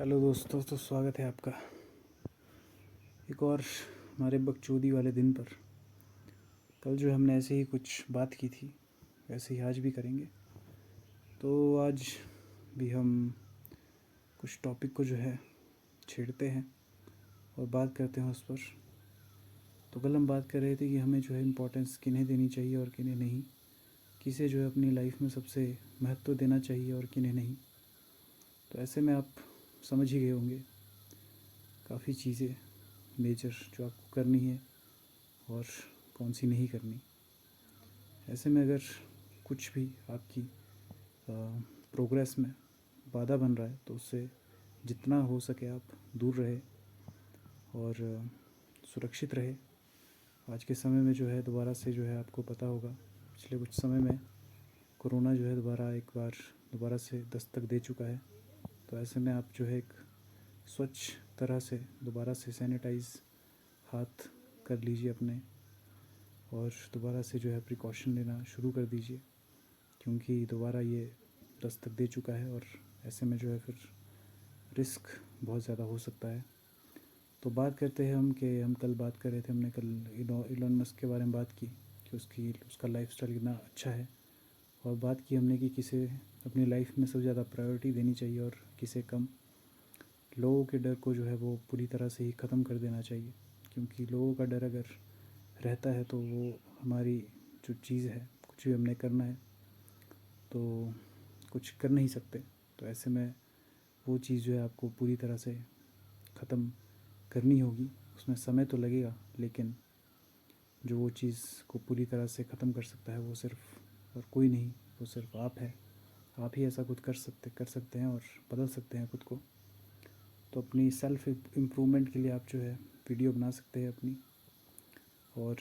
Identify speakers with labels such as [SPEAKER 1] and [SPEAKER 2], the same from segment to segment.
[SPEAKER 1] Hello दोस्तों, तो स्वागत है आपका एक और हमारे बकचोदी वाले दिन पर। कल जो हमने ऐसे ही कुछ बात की थी वैसे ही आज भी करेंगे। तो आज भी हम कुछ टॉपिक को जो है छेड़ते हैं और बात करते हैं उस पर। तो कल हम बात कर रहे थे कि हमें जो है इम्पोर्टेंस किन्हें देनी चाहिए और किन्हें नहीं, किसे जो है अपनी लाइफ में सबसे महत्व देना चाहिए और किन्हें नहीं। तो ऐसे में आप समझ ही गए होंगे काफ़ी चीज़ें मेजर जो आपको करनी है और कौन सी नहीं करनी। ऐसे में अगर कुछ भी आपकी प्रोग्रेस में बाधा बन रहा है तो उससे जितना हो सके आप दूर रहे और सुरक्षित रहे। आज के समय में जो है दोबारा से जो है आपको पता होगा पिछले कुछ समय में कोरोना जो है दोबारा से दस्तक दे चुका है। तो ऐसे में आप जो है एक स्वच्छ तरह से दोबारा से सैनिटाइज़ हाथ कर लीजिए अपने, और दोबारा से जो है प्रिकॉशन लेना शुरू कर दीजिए, क्योंकि दोबारा ये दस्तक दे चुका है और ऐसे में जो है फिर रिस्क बहुत ज़्यादा हो सकता है। तो बात करते हैं हम कल बात कर रहे थे, हमने कल इलॉन मस्क के बारे में बात की कि उसका लाइफस्टाइल कितना अच्छा है, और बात की हमने कि किसे अपनी लाइफ में सबसे ज़्यादा प्रायोरिटी देनी चाहिए और किसे कम। लोगों के डर को जो है वो पूरी तरह से ही ख़त्म कर देना चाहिए, क्योंकि लोगों का डर अगर रहता है तो वो हमारी जो चीज़ है, कुछ भी हमने करना है तो कुछ कर नहीं सकते। तो ऐसे में वो चीज़ जो है आपको पूरी तरह से ख़त्म करनी होगी। उसमें समय तो लगेगा, लेकिन जो वो चीज़ को पूरी तरह से ख़त्म कर सकता है वो सिर्फ और कोई नहीं, वो सिर्फ आप है। आप ही ऐसा कुछ कर सकते हैं और बदल सकते हैं खुद को। तो अपनी सेल्फ इम्प्रूवमेंट के लिए आप जो है वीडियो बना सकते हैं अपनी, और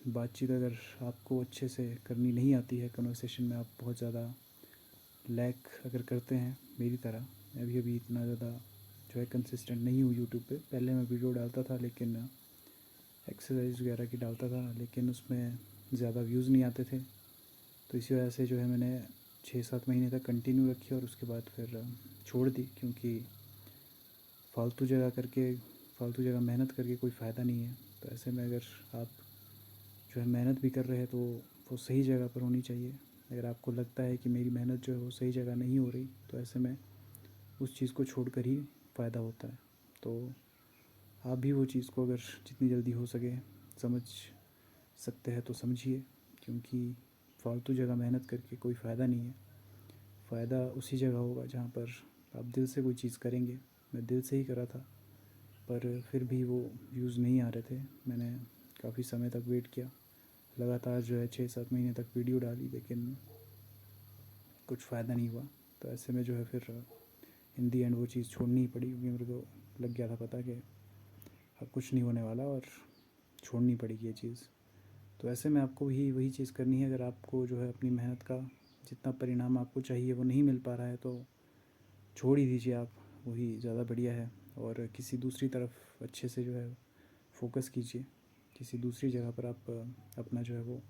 [SPEAKER 1] बातचीत अगर आपको अच्छे से करनी नहीं आती है, कन्वर्सेशन में आप बहुत ज़्यादा लैक अगर करते हैं मेरी तरह, मैं भी अभी इतना ज़्यादा जो है कंसिस्टेंट नहीं हूँ यूट्यूब पे। पहले मैं वीडियो डालता था, लेकिन एक्सरसाइज वगैरह की डालता था, लेकिन उसमें ज़्यादा व्यूज़ नहीं आते थे। तो इसी वजह से जो है मैंने 6-7 महीने तक कंटिन्यू रखी और उसके बाद फिर छोड़ दी, क्योंकि फालतू जगह मेहनत करके कोई फ़ायदा नहीं है। तो ऐसे में अगर आप जो है मेहनत भी कर रहे हैं तो वो सही जगह पर होनी चाहिए। अगर आपको लगता है कि मेरी मेहनत जो है वो सही जगह नहीं हो रही, तो ऐसे में उस चीज़ को छोड़कर ही फ़ायदा होता है। तो आप भी वो चीज़ को अगर जितनी जल्दी हो सके समझ सकते हैं तो समझिए, क्योंकि फालतू जगह मेहनत करके कोई फ़ायदा नहीं है। फ़ायदा उसी जगह होगा जहाँ पर आप दिल से कोई चीज़ करेंगे। मैं दिल से ही करा था, पर फिर भी वो व्यूज़ नहीं आ रहे थे। मैंने काफ़ी समय तक वेट किया, लगातार जो है 6-7 महीने तक वीडियो डाली, लेकिन कुछ फ़ायदा नहीं हुआ। तो ऐसे में जो है फिर इन दी एंड वो चीज़ छोड़नी ही पड़ी, क्योंकि मेरे को लग गया था पता कि अब कुछ नहीं होने वाला और छोड़नी पड़ेगी ये चीज़। तो ऐसे में आपको भी वही चीज़ करनी है। अगर आपको जो है अपनी मेहनत का जितना परिणाम आपको चाहिए वो नहीं मिल पा रहा है तो छोड़ ही दीजिए आप, वही ज़्यादा बढ़िया है। और किसी दूसरी तरफ अच्छे से जो है फोकस कीजिए, किसी दूसरी जगह पर आप अपना जो है वो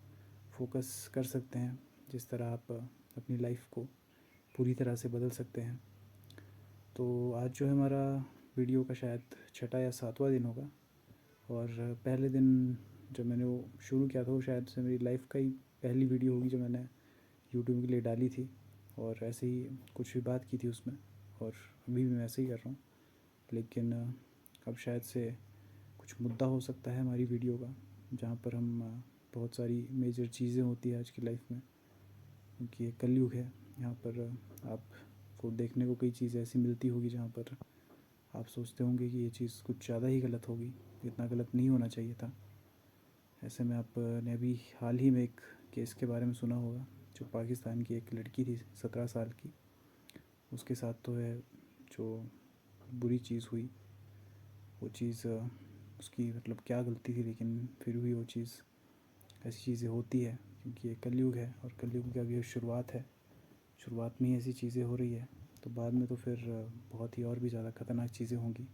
[SPEAKER 1] फोकस कर सकते हैं, जिस तरह आप अपनी लाइफ को पूरी तरह से बदल सकते हैं। तो आज जो है हमारा वीडियो का शायद 6वां या 7वां दिन होगा, और पहले दिन जब मैंने वो शुरू किया था वो शायद से मेरी लाइफ का ही पहली वीडियो होगी जो मैंने यूट्यूब के लिए डाली थी, और ऐसे ही कुछ भी बात की थी उसमें, और अभी भी मैं ऐसे ही कर रहा हूँ। लेकिन अब शायद से कुछ मुद्दा हो सकता है हमारी वीडियो का, जहाँ पर हम बहुत सारी मेजर चीज़ें होती है आज की लाइफ में, क्योंकि ये कलयुग है। यहाँ पर आपको देखने को कई चीज़ें ऐसी मिलती होगी जहाँ पर आप सोचते होंगे कि ये चीज़ कुछ ज़्यादा ही गलत होगी, इतना गलत नहीं होना चाहिए था। ऐसे में आपने अभी हाल ही में एक केस के बारे में सुना होगा, जो पाकिस्तान की एक लड़की थी 17 साल की, उसके साथ तो है जो बुरी चीज़ हुई। वो चीज़ उसकी मतलब क्या गलती थी, लेकिन फिर भी वो चीज़ ऐसी चीज़ें होती है, क्योंकि ये कलयुग है और कलयुग की अभी शुरुआत है। शुरुआत में ही ऐसी चीज़ें हो रही है, तो बाद में तो फिर बहुत ही और भी ज़्यादा ख़तरनाक चीज़ें होंगी।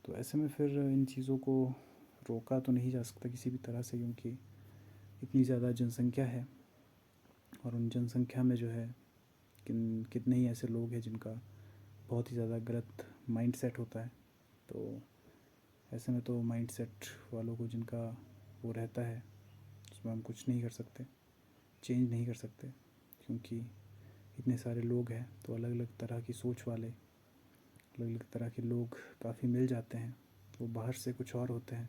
[SPEAKER 1] तो ऐसे में फिर इन चीज़ों को रोका तो नहीं जा सकता किसी भी तरह से, क्योंकि इतनी ज़्यादा जनसंख्या है, और उन जनसंख्या में जो है कितने ही ऐसे लोग हैं जिनका बहुत ही ज़्यादा गलत माइंडसेट होता है। तो ऐसे में तो माइंडसेट वालों को जिनका वो रहता है उसमें हम कुछ नहीं कर सकते, चेंज नहीं कर सकते, क्योंकि इतने सारे लोग हैं तो अलग अलग तरह की सोच वाले, अलग अलग तरह के लोग काफ़ी मिल जाते हैं। वो बाहर से कुछ और होते हैं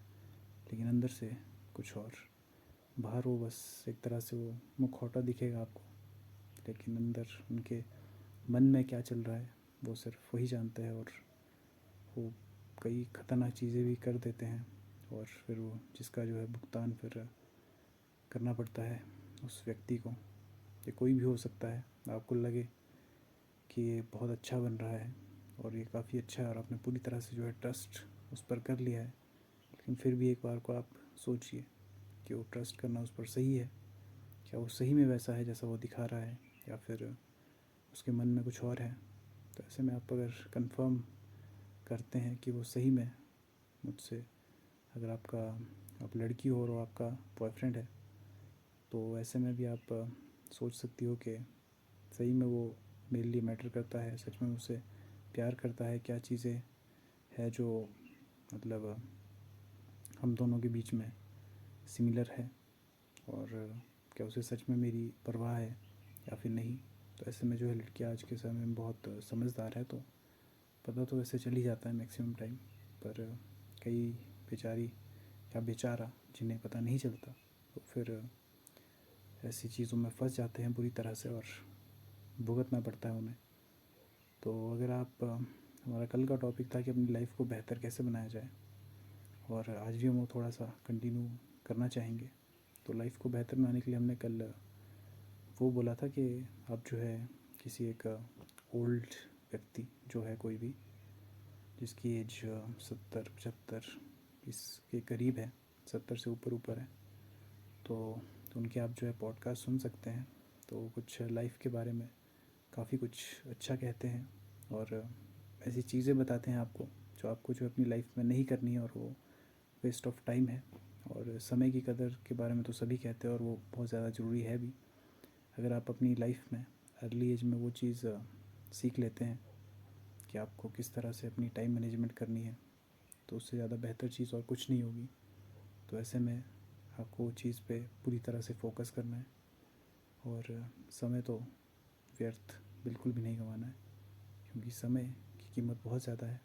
[SPEAKER 1] लेकिन अंदर से कुछ और। बाहर वो बस एक तरह से वो मुखौटा दिखेगा आपको, लेकिन अंदर उनके मन में क्या चल रहा है वो सिर्फ वही जानते हैं। और वो कई ख़तरनाक चीज़ें भी कर देते हैं और फिर वो जिसका जो है भुगतान फिर करना पड़ता है उस व्यक्ति को। ये कोई भी हो सकता है, आपको लगे कि ये बहुत अच्छा बन रहा है और ये काफ़ी अच्छा है और आपने पूरी तरह से जो है ट्रस्ट उस पर कर लिया है, लेकिन फिर भी एक बार को आप सोचिए कि वो ट्रस्ट करना उस पर सही है, क्या वो सही में वैसा है जैसा वो दिखा रहा है, या फिर उसके मन में कुछ और है। तो ऐसे में आप अगर कंफर्म करते हैं कि वो सही में मुझसे, अगर आप लड़की हो और वो आपका बॉयफ्रेंड है, तो ऐसे में भी आप सोच सकती हो कि सही में वो मेरे लिए मैटर करता है, सच में मुझसे प्यार करता है, क्या चीज़ें है जो मतलब हम दोनों के बीच में सिमिलर है, और क्या उसे सच में मेरी परवाह है या फिर नहीं। तो ऐसे में जो है लड़कियाँ आज के समय में बहुत समझदार है, तो पता तो वैसे चल ही जाता है मैक्सिमम टाइम, पर कई बेचारी या बेचारा जिन्हें पता नहीं चलता तो फिर ऐसी चीज़ों में फंस जाते हैं बुरी तरह से और भुगतना पड़ता है उन्हें। तो अगर आप हमारा कल का टॉपिक था कि अपनी लाइफ को बेहतर कैसे बनाया जाए, और आज भी हम वो थोड़ा सा कंटिन्यू करना चाहेंगे। तो लाइफ को बेहतर बनाने के लिए हमने कल वो बोला था कि आप जो है किसी एक ओल्ड व्यक्ति जो है, कोई भी जिसकी एज 70 75 इसके करीब है, 70 से ऊपर ऊपर है, तो उनके आप जो है पॉडकास्ट सुन सकते हैं। तो कुछ लाइफ के बारे में काफ़ी कुछ अच्छा कहते हैं और ऐसी चीज़ें बताते हैं आपको जो आपको जो अपनी लाइफ में नहीं करनी है, और वो वेस्ट ऑफ टाइम है। और समय की कदर के बारे में तो सभी कहते हैं और वो बहुत ज़्यादा ज़रूरी है भी। अगर आप अपनी लाइफ में अर्ली एज में वो चीज़ सीख लेते हैं कि आपको किस तरह से अपनी टाइम मैनेजमेंट करनी है, तो उससे ज़्यादा बेहतर चीज़ और कुछ नहीं होगी। तो ऐसे में आपको वो चीज़ पे पूरी तरह से फोकस करना है, और समय तो व्यर्थ बिल्कुल भी नहीं गंवाना है, क्योंकि समय की कीमत बहुत ज़्यादा है।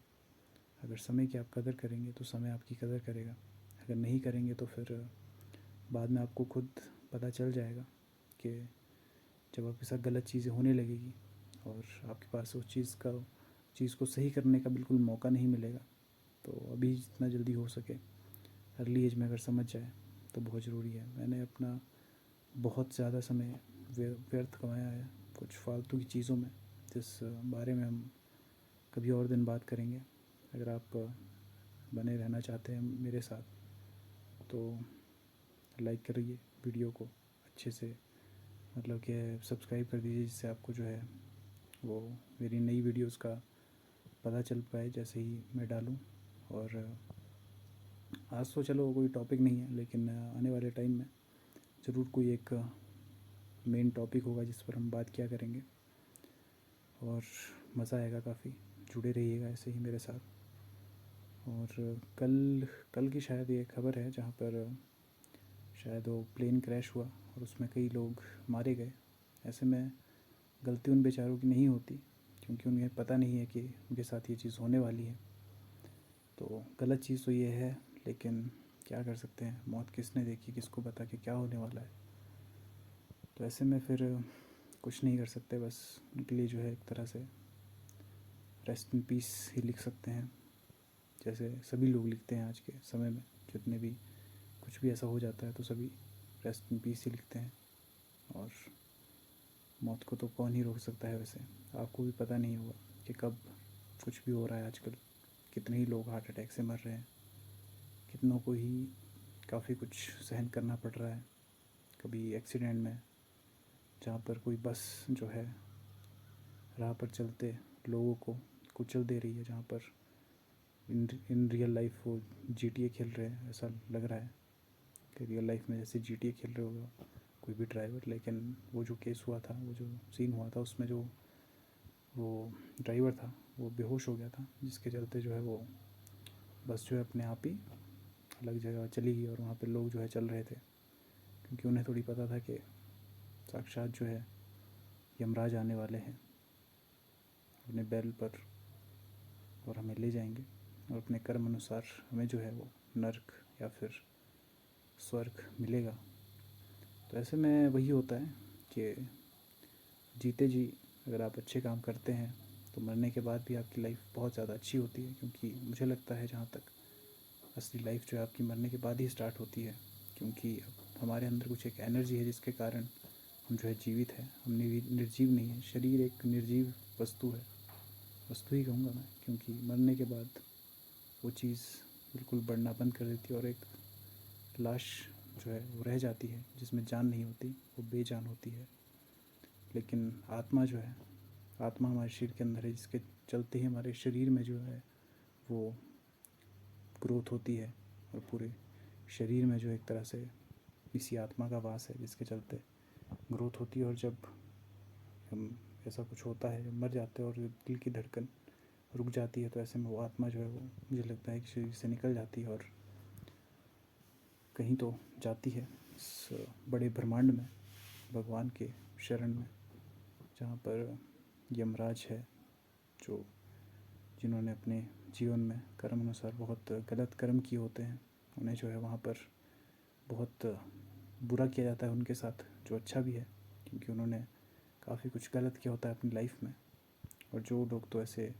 [SPEAKER 1] अगर समय की आप कदर करेंगे तो समय आपकी कदर करेगा, अगर नहीं करेंगे तो फिर बाद में आपको खुद पता चल जाएगा कि जब आपके साथ गलत चीज़ें होने लगेगी और आपके पास उस चीज़ को सही करने का बिल्कुल मौका नहीं मिलेगा, तो अभी जितना जल्दी हो सके अर्ली एज में अगर समझ जाए तो बहुत ज़रूरी है। मैंने अपना बहुत ज़्यादा समय व्यर्थ गंवाया है कुछ फालतू की चीज़ों में, जिस बारे में हम कभी और दिन बात करेंगे। अगर आप बने रहना चाहते हैं मेरे साथ तो लाइक करिए वीडियो को अच्छे से, मतलब कि सब्सक्राइब कर दीजिए, जिससे आपको जो है वो मेरी नई वीडियोस का पता चल पाए जैसे ही मैं डालूँ। और आज तो चलो कोई टॉपिक नहीं है, लेकिन आने वाले टाइम में ज़रूर कोई एक मेन टॉपिक होगा जिस पर हम बात किया करेंगे, और मज़ा आएगा काफ़ी। जुड़े रहिएगा ऐसे ही मेरे साथ। और कल कल की शायद ये खबर है जहाँ पर शायद वो प्लेन क्रैश हुआ और उसमें कई लोग मारे गए। ऐसे में गलती उन बेचारों की नहीं होती, क्योंकि उन्हें पता नहीं है कि उनके साथ ये चीज़ होने वाली है। तो गलत चीज़ तो ये है, लेकिन क्या कर सकते हैं, मौत किसने देखी, किसको पता कि क्या होने वाला है। तो ऐसे में फिर कुछ नहीं कर सकते, बस उनके लिए जो है एक तरह से रेस्ट इन पीस ही लिख सकते हैं, जैसे सभी लोग लिखते हैं आज के समय में। जितने भी कुछ भी ऐसा हो जाता है तो सभी रेस्ट इन पीस ही लिखते हैं। और मौत को तो कौन ही रोक सकता है। वैसे आपको भी पता नहीं होगा कि कब कुछ भी हो रहा है आजकल, कितने ही लोग हार्ट अटैक से मर रहे हैं, कितनों को ही काफ़ी कुछ सहन करना पड़ रहा है। कभी एक्सीडेंट में जहाँ पर कोई बस जो है राह पर चलते लोगों को कुचल दे रही है, जहाँ पर इन रियल लाइफ वो GTA खेल रहे हैं, ऐसा लग रहा है कि रियल लाइफ में जैसे GTA खेल रहे होगा कोई भी ड्राइवर। लेकिन वो जो केस हुआ था, वो जो सीन हुआ था, उसमें जो वो ड्राइवर था वो बेहोश हो गया था, जिसके चलते जो है वो बस जो है अपने आप ही अलग जगह चली गई और वहाँ पे लोग जो है चल रहे थे, क्योंकि उन्हें थोड़ी पता था कि साक्षात जो है यमराज आने वाले हैं अपने बैल पर और हमें ले जाएंगे और अपने कर्म अनुसार हमें जो है वो नर्क या फिर स्वर्ग मिलेगा। तो ऐसे में वही होता है कि जीते जी अगर आप अच्छे काम करते हैं तो मरने के बाद भी आपकी लाइफ बहुत ज़्यादा अच्छी होती है, क्योंकि मुझे लगता है जहाँ तक असली लाइफ जो है आपकी मरने के बाद ही स्टार्ट होती है, क्योंकि हमारे अंदर कुछ एक एनर्जी है जिसके कारण हम जो है जीवित हैं। हम निर्जीव नहीं है। शरीर एक निर्जीव वस्तु है, वस्तु ही कहूँगा मैं, क्योंकि मरने के बाद वो चीज़ बिल्कुल बढ़ना बंद कर देती है और एक लाश जो है वो रह जाती है जिसमें जान नहीं होती, वो बेजान होती है। लेकिन आत्मा जो है, आत्मा हमारे शरीर के अंदर है, जिसके चलते ही हमारे शरीर में जो है वो ग्रोथ होती है और पूरे शरीर में जो एक तरह से इसी आत्मा का वास है, जिसके चलते ग्रोथ होती है। और जब हम ऐसा कुछ होता है, जब मर जाते हैं और दिल की धड़कन रुक जाती है, तो ऐसे में वो आत्मा जो है वो मुझे लगता है कि शरीर से निकल जाती है और कहीं तो जाती है इस बड़े ब्रह्मांड में, भगवान के शरण में, जहाँ पर यमराज है, जो जिन्होंने अपने जीवन में कर्म अनुसार बहुत गलत कर्म किए होते हैं, उन्हें जो है वहाँ पर बहुत बुरा किया जाता है उनके साथ, जो अच्छा भी है, क्योंकि उन्होंने काफ़ी कुछ गलत किया होता है अपनी लाइफ में। और जो लोग तो ऐसे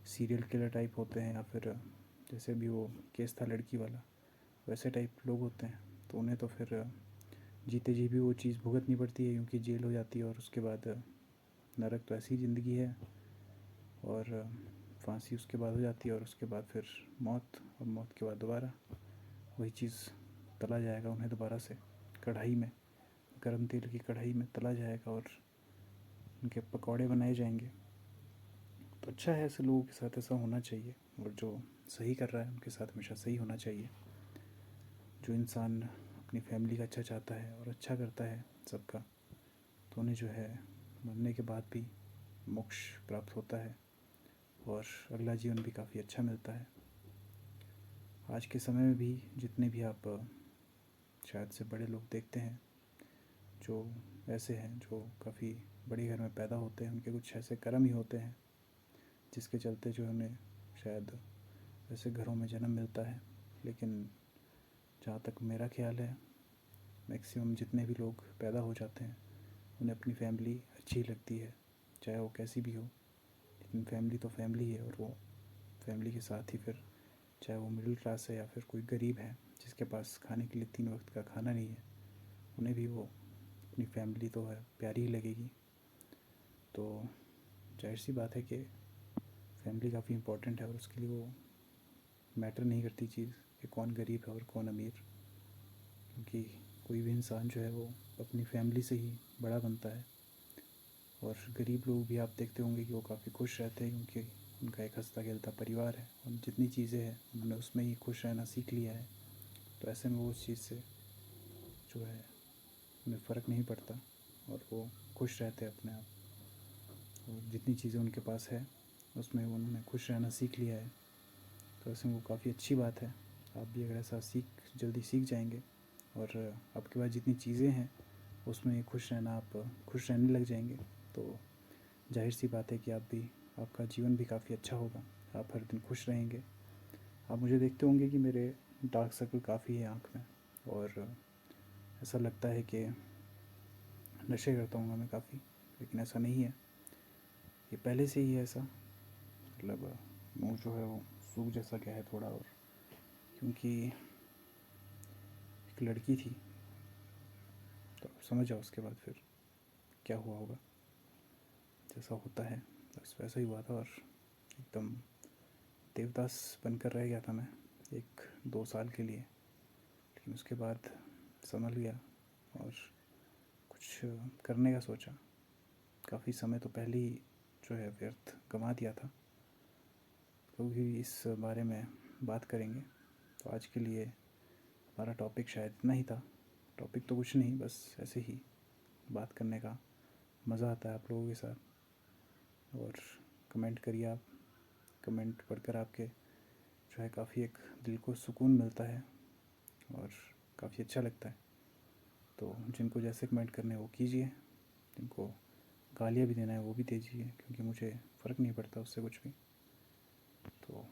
[SPEAKER 1] सीरियल किलर टाइप होते हैं, या फिर जैसे भी वो केस था लड़की वाला, वैसे टाइप लोग होते हैं, तो उन्हें तो फिर जीते जी भी वो चीज़ भुगतनी पड़ती है, क्योंकि जेल हो जाती है और उसके बाद नरक तो ऐसी ज़िंदगी है, और फांसी उसके बाद हो जाती है, और उसके बाद फिर मौत, और मौत के बाद दोबारा वही चीज़ तला जाएगा उन्हें दोबारा से कढ़ाई में, गर्म तेल की कढ़ाई में तला जाएगा और उनके पकौड़े बनाए जाएंगे। तो अच्छा है, ऐसे लोगों के साथ ऐसा होना चाहिए, और जो सही कर रहा है उनके साथ हमेशा सही होना चाहिए। जो इंसान अपनी फैमिली का अच्छा चाहता है और अच्छा करता है सबका, तो उन्हें जो है मरने के बाद भी मोक्ष प्राप्त होता है और अगला जीवन भी काफ़ी अच्छा मिलता है। आज के समय में भी जितने भी आप शायद से बड़े लोग देखते हैं, जो ऐसे हैं जो काफ़ी बड़े घर में पैदा होते हैं, उनके कुछ ऐसे कर्म ही होते हैं जिसके चलते जो उन्हें शायद ऐसे घरों में जन्म मिलता है। लेकिन जहाँ तक मेरा ख्याल है, मैक्सिमम जितने भी लोग पैदा हो जाते हैं उन्हें अपनी फैमिली अच्छी लगती है, चाहे वो कैसी भी हो, लेकिन फैमिली तो फैमिली है। और वो फैमिली के साथ ही फिर चाहे वो मिडिल क्लास है या फिर कोई गरीब है जिसके पास खाने के लिए 3 वक्त का खाना नहीं है, उन्हें भी वो अपनी फैमिली तो है प्यारी ही लगेगी। तो जाहिर सी बात है कि फैमिली काफ़ी इम्पोर्टेंट है, और उसके लिए वो मैटर नहीं करती चीज़ कि कौन गरीब है और कौन अमीर, क्योंकि कोई भी इंसान जो है वो अपनी फैमिली से ही बड़ा बनता है। और गरीब लोग भी आप देखते होंगे कि वो काफ़ी खुश रहते हैं, क्योंकि उनका एक हंसता खेलता परिवार है, और जितनी चीज़ें हैं उन्होंने उसमें ही खुश रहना सीख लिया है। तो ऐसे में वो उस चीज़ से जो है उन्हें फ़र्क नहीं पड़ता और वो खुश रहते हैं अपने आप, और जितनी चीज़ें उनके पास है उसमें उन्होंने खुश रहना सीख लिया है। तो ऐसे में वो काफ़ी अच्छी बात है। आप भी अगर ऐसा जल्दी सीख जाएंगे और आपके पास जितनी चीज़ें हैं उसमें खुश रहना, आप खुश रहने लग जाएंगे, तो जाहिर सी बात है कि आपका जीवन भी काफ़ी अच्छा होगा। आप हर दिन खुश रहेंगे। आप मुझे देखते होंगे कि मेरे डार्क सर्कल काफ़ी है आँख में, और ऐसा लगता है कि नशे करता हूँ मैं काफ़ी, लेकिन ऐसा नहीं है, ये पहले से ही है ऐसा। मतलब मुँह जो है वो सूख जैसा क्या है थोड़ा, और क्योंकि एक लड़की थी, तो आप समझ जाओ उसके बाद फिर क्या हुआ होगा। जैसा होता है बस वैसा ही हुआ था, और एकदम देवदास बनकर रह गया था मैं 1-2 साल के लिए। लेकिन उसके बाद संभल गया और कुछ करने का सोचा। काफ़ी समय तो पहले ही जो है व्यर्थ गंवा दिया था। क्योंकि इस बारे में बात करेंगे, तो आज के लिए हमारा टॉपिक शायद इतना ही था। टॉपिक तो कुछ नहीं, बस ऐसे ही बात करने का मज़ा आता है आप लोगों के साथ। और कमेंट करिए आप कमेंट पढ़कर आपके जो है काफ़ी एक दिल को सुकून मिलता है और काफ़ी अच्छा लगता है। तो जिनको जैसे कमेंट करने हैं वो कीजिए, जिनको गालियाँ भी देना है वो भी दीजिए, क्योंकि मुझे फ़र्क नहीं पड़ता उससे कुछ भी। तो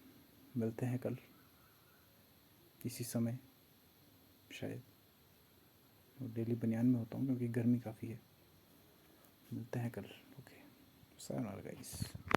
[SPEAKER 1] मिलते हैं कल इसी समय, शायद डेली बनियान में होता हूँ क्योंकि गर्मी काफ़ी है। मिलते हैं कल। Okay, sayonara guys.